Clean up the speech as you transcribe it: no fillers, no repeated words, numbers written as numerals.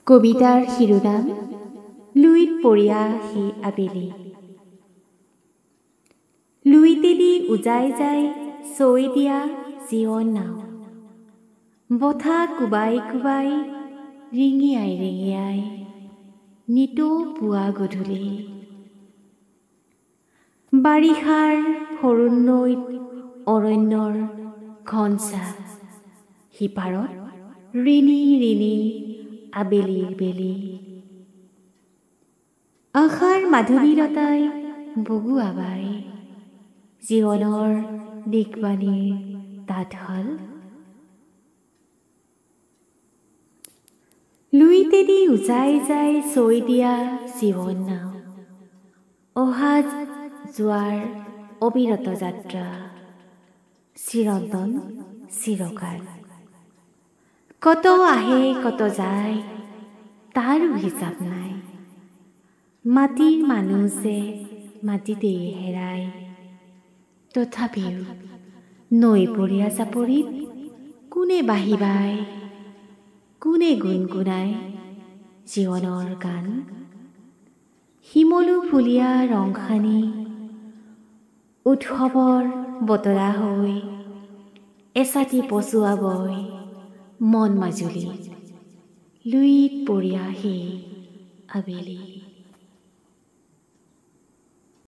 কবিতাৰ শিৰোনাম লুইত পৰিয়া সি আবেলি। লুইতেদি উজাই যায় চৈ দিয়া জীৱন নাও, বঠা কোবাই কোবাই ৰিঙিয়াই ৰিঙিয়াই নিতৌ পুৱা গধূলি। বাৰিষাৰ ফৰুণ নৈত অৰণ্যৰ ঘনচা, সিপাৰত ৰিণি ৰিণি আবেলিৰ বেলি। আশাৰ মাধুৰীলতাই বগোৱা বাই, জীৱনৰ দিগবাণীৰ তাঁতশাল। লুইতেদি উজাই যায় চৈ দিয়া জীৱন নাও, অহা যোৱাৰ অবিৰত যাত্ৰা, চিৰন্তন চিৰকাল। কত আহে কত যায় তাৰো হিচাপ নাই, মাটিৰ মানুহ যে মাটিতেই হেৰায়। তথাপিও নৈ পৰিয়া চাপৰিত কোনে বাঢ়ি বায়, কোনে গুণগুণাই জীৱনৰ গান। শিমলু ফুলীয়া ৰং সানি উৎসৱৰ বতৰা হৈ, এচাতি পচুৱা বৈ মন মাজুলী, লুইত পৰিয়া সি আবেলি।